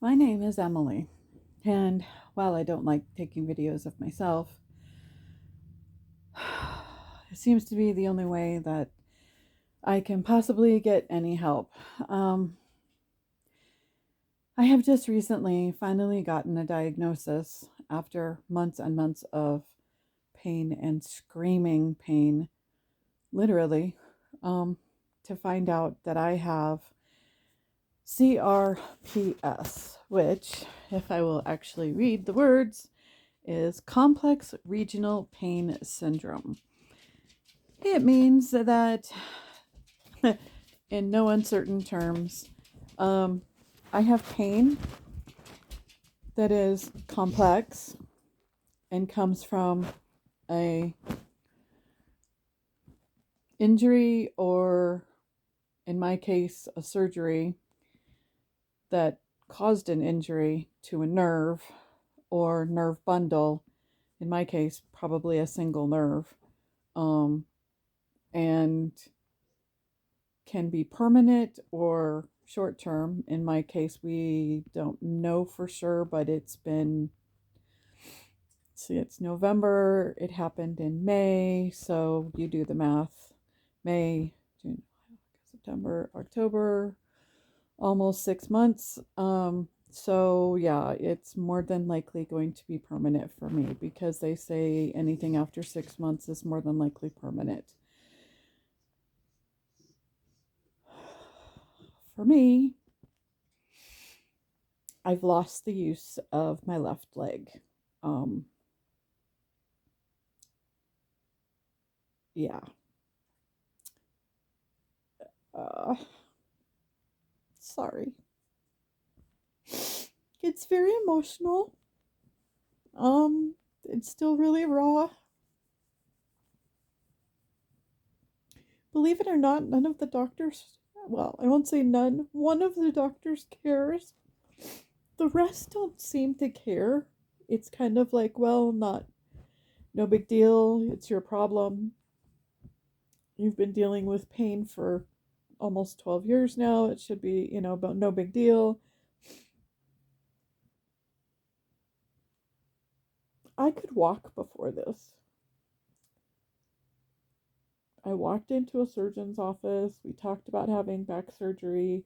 My name is Emily, and while I don't like taking videos of myself, it seems to be the only way that I can possibly get any help. Um, I have just recently finally gotten a diagnosis after months and months of pain and screaming pain, literally, um, to find out that I have CRPS, which, if I will actually read the words, is complex regional pain syndrome. It means that, in no uncertain terms, um, I have pain that is complex and comes from a injury, or in my case a surgery that caused an injury to a nerve or nerve bundle, in my case probably a single nerve, um, and can be permanent or short term. In my case, we don't know for sure, but it's November, it happened in May, so you do the math. May, June, September, October, almost 6 months. So yeah, it's more than likely going to be permanent for me, because they say anything after 6 months is more than likely permanent. For me, I've lost the use of my left leg. Um, yeah. Uh, Sorry. It's very emotional. It's still really raw. Believe it or not, none of the doctors, well, I won't say none, one of the doctors cares. The rest don't seem to care. It's kind of like, well, no big deal. It's your problem. You've been dealing with pain for almost 12 years now. It should be, about no big deal. I could walk before this. I walked into a surgeon's office. We talked about having back surgery.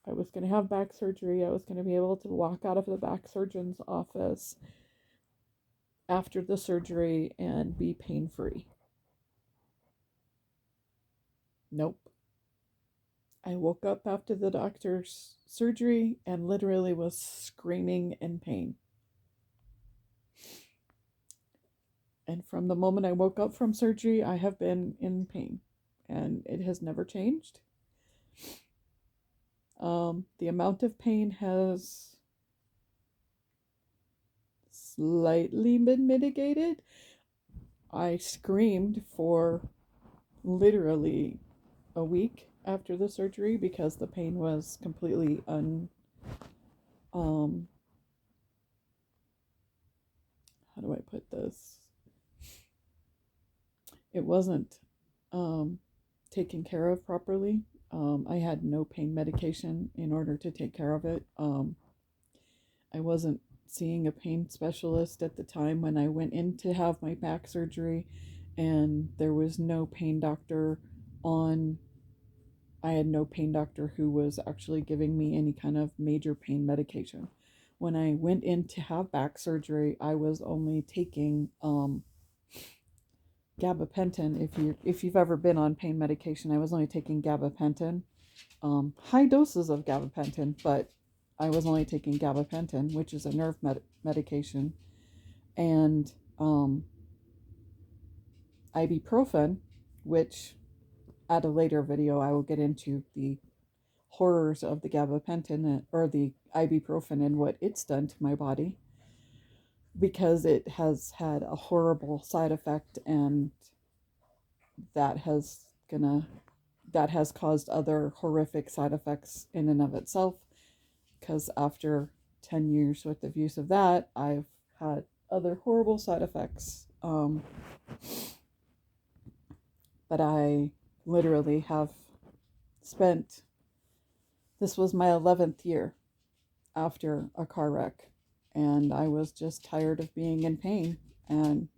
I was going to have back surgery. I was going to be able to walk out of the back surgeon's office after the surgery and be pain free. Nope. I woke up after the doctor's surgery and literally was screaming in pain. And from the moment I woke up from surgery, I have been in pain, and it has never changed. The amount of pain has slightly been mitigated. I screamed for literally a week after the surgery because the pain was completely um how do I put this? It wasn't taken care of properly. I had no pain medication in order to take care of it. I wasn't seeing a pain specialist at the time when I went in to have my back surgery, and there was no pain doctor on. I had no pain doctor who was actually giving me any kind of major pain medication. When I went in to have back surgery, I was only taking gabapentin. If you've ever been on pain medication, I was only taking gabapentin, high doses of gabapentin, but I was only taking gabapentin, which is a nerve medication, and ibuprofen, which at a later video I will get into the horrors of the gabapentin or the ibuprofen and what it's done to my body, because it has had a horrible side effect, and that has gonna that has caused other horrific side effects in and of itself, because after 10 years worth of use of that, I've had other horrible side effects. But I literally have spent, this was my 11th year after a car wreck, and I was just tired of being in pain. And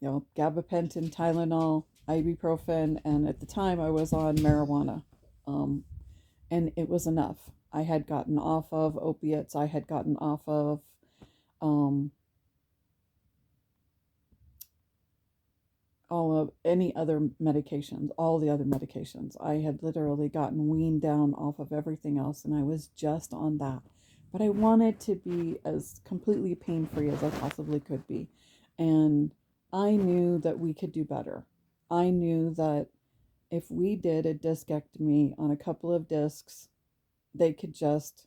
gabapentin, Tylenol, ibuprofen, and at the time I was on marijuana, um, and it was enough. I had gotten off of opiates. I had gotten off of um, all of any other medications, all the other medications. I had literally gotten weaned down off of everything else, and I was just on that. But I wanted to be as completely pain free as I possibly could be. And I knew that we could do better. I knew that if we did a discectomy on a couple of discs, they could just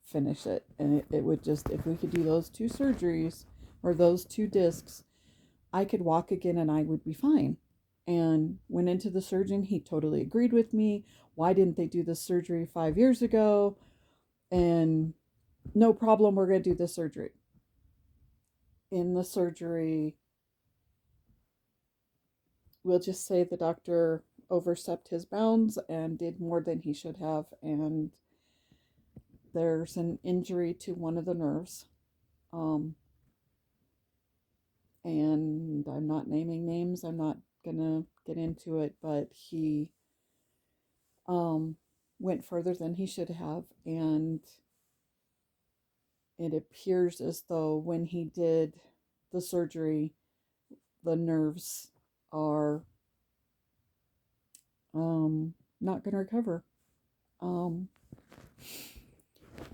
finish it. And it would just, if we could do those two surgeries or those two discs, I could walk again and I would be fine. And went into the surgeon. He totally agreed with me. Why didn't they do this surgery 5 years ago? And no problem, we're going to do this surgery. In the surgery, we'll just say the doctor overstepped his bounds and did more than he should have. And there's an injury to one of the nerves. Um, and I'm not naming names. I'm not going to get into it, but he went further than he should have. And it appears as though when he did the surgery, the nerves are not going to recover.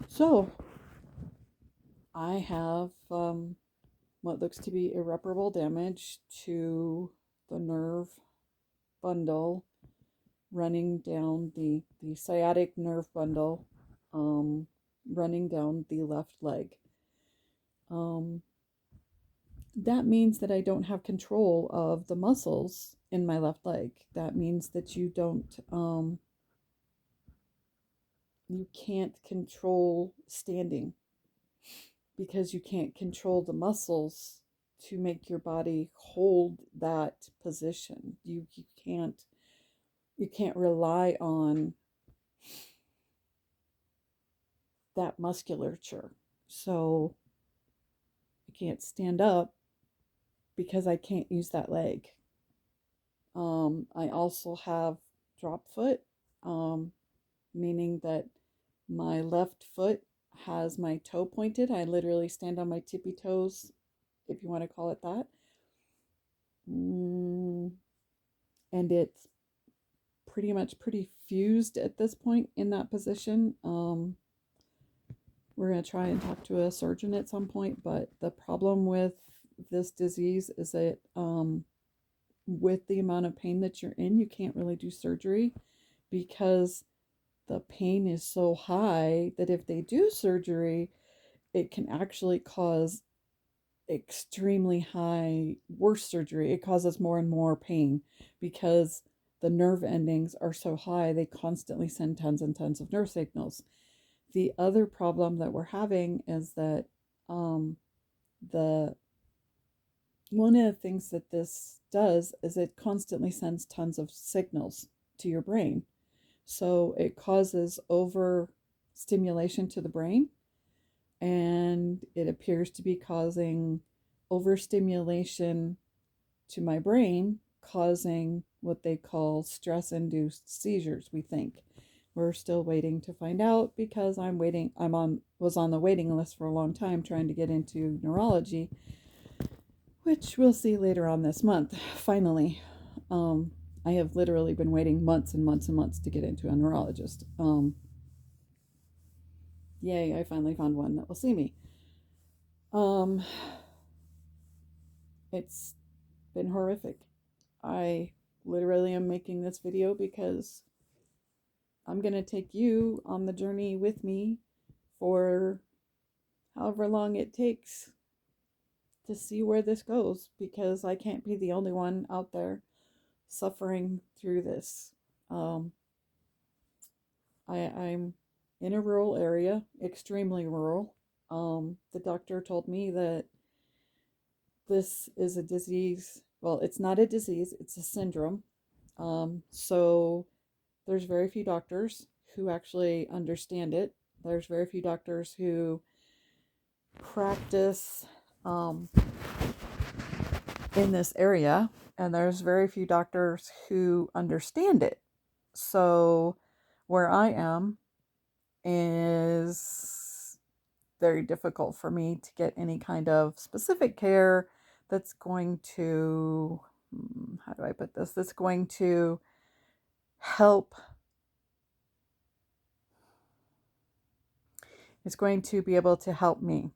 So I have what looks to be irreparable damage to the nerve bundle running down the sciatic nerve bundle, running down the left leg. That means that I don't have control of the muscles in my left leg. That means that you can't control standing because you can't control the muscles to make your body hold that position. You can't rely on that musculature. So I can't stand up because I can't use that leg. I also have drop foot, meaning that my left foot has my toe pointed. I literally stand on my tippy toes, if you want to call it that. And it's pretty fused at this point in that position. We're going to try and talk to a surgeon at some point, but the problem with this disease is that with the amount of pain that you're in, you can't really do surgery because the pain is so high that if they do surgery, it can actually cause extremely high, worse surgery. It causes more and more pain because the nerve endings are so high, they constantly send tons and tons of nerve signals. The other problem that we're having is that the one of the things that this does is it constantly sends tons of signals to your brain. So it causes overstimulation to the brain, and it appears to be causing overstimulation to my brain, causing what they call stress-induced seizures, we think. We're still waiting to find out because was on the waiting list for a long time trying to get into neurology, which we'll see later on this month. Finally, I have literally been waiting months and months and months to get into a neurologist. Yay, I finally found one that will see me. It's been horrific. I literally am making this video because I'm going to take you on the journey with me for however long it takes to see where this goes, because I can't be the only one out there suffering through this. I'm in a rural area, extremely rural. The doctor told me that this is a disease. Well, it's not a disease, it's a syndrome. So there's very few doctors who actually understand it. There's very few doctors who practice in this area, and there's very few doctors who understand it. So, where I am is very difficult for me to get any kind of specific care that's going to, how do I put this? That's going to help. It's going to be able to help me.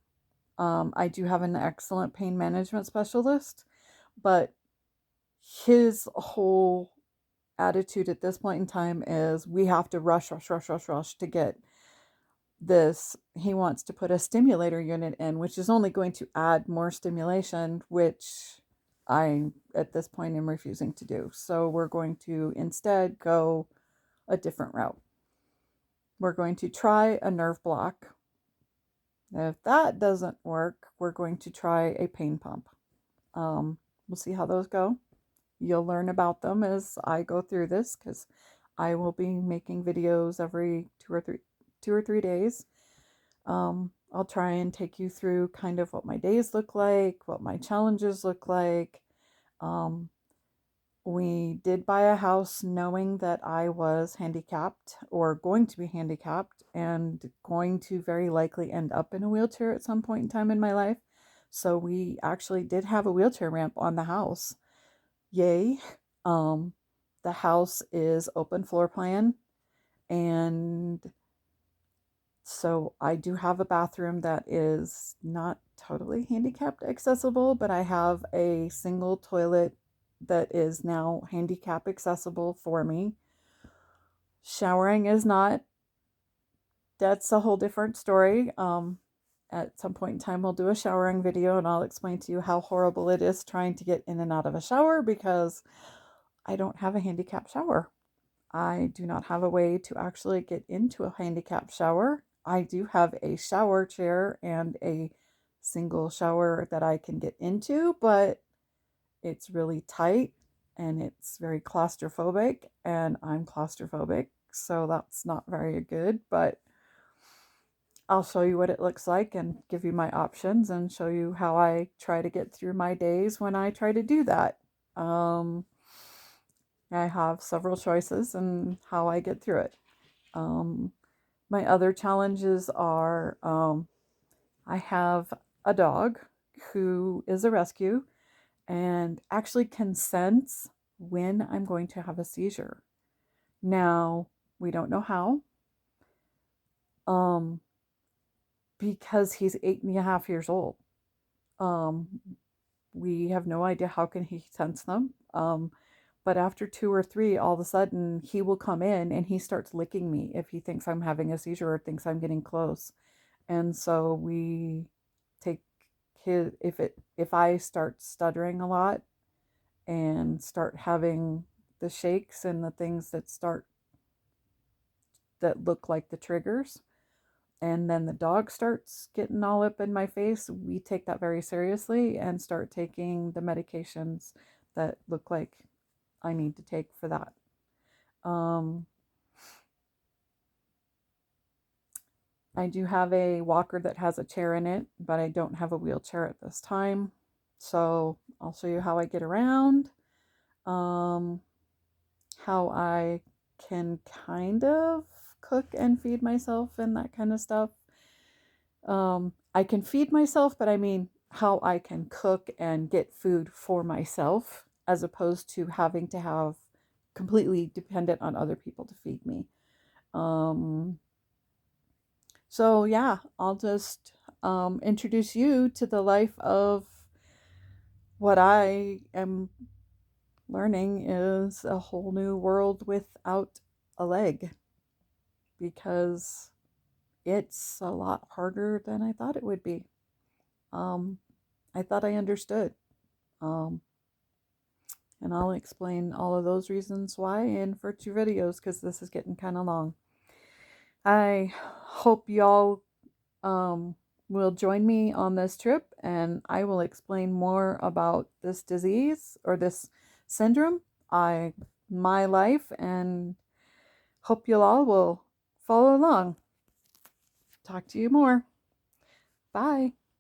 I do have an excellent pain management specialist, but his whole attitude at this point in time is we have to rush to get this. He wants to put a stimulator unit in, which is only going to add more stimulation, which I, at this point, am refusing to do. So we're going to instead go a different route. We're going to try a nerve block. If that doesn't work, we're going to try a pain pump. We'll see how those go. You'll learn about them as I go through this, because I will be making videos every 2 or 3 days. I'll try and take you through kind of what my days look like, what my challenges look like. We did buy a house knowing that I was handicapped or going to be handicapped and going to very likely end up in a wheelchair at some point in time in my life. So we actually did have a wheelchair ramp on the house. Yay. The house is open floor plan, and so I do have a bathroom that is not totally handicapped accessible, but I have a single toilet that is now handicap accessible for me. Showering is not. That's a whole different story. At some point in time, we'll do a showering video and I'll explain to you how horrible it is trying to get in and out of a shower because I don't have a handicap shower. I do not have a way to actually get into a handicap shower. I do have a shower chair and a single shower that I can get into, but it's really tight and it's very claustrophobic, and I'm claustrophobic, so that's not very good, but I'll show you what it looks like and give you my options and show you how I try to get through my days when I try to do that. I have several choices and how I get through it. My other challenges are I have a dog who is a rescue and actually can sense when I'm going to have a seizure. Now, we don't know how, because he's 8.5 years old. We have no idea how can he sense them. But after 2 or 3, all of a sudden he will come in and he starts licking me if he thinks I'm having a seizure or thinks I'm getting close. And so we take his, if I start stuttering a lot and start having the shakes and the things that look like the triggers, and then the dog starts getting all up in my face, we take that very seriously and start taking the medications that look like I need to take for that. I do have a walker that has a chair in it, but I don't have a wheelchair at this time. So I'll show you how I get around, how I can kind of cook and feed myself and that kind of stuff. I can feed myself, but I mean how I can cook and get food for myself as opposed to having to have completely dependent on other people to feed me. So yeah, I'll just introduce you to the life of what I am learning is a whole new world without a leg, because it's a lot harder than I thought it would be. I thought I understood. And I'll explain all of those reasons why in future videos, because this is getting kind of long. I hope y'all will join me on this trip, and I will explain more about this disease or this syndrome, my life, and hope you all will follow along. Talk to you more. Bye.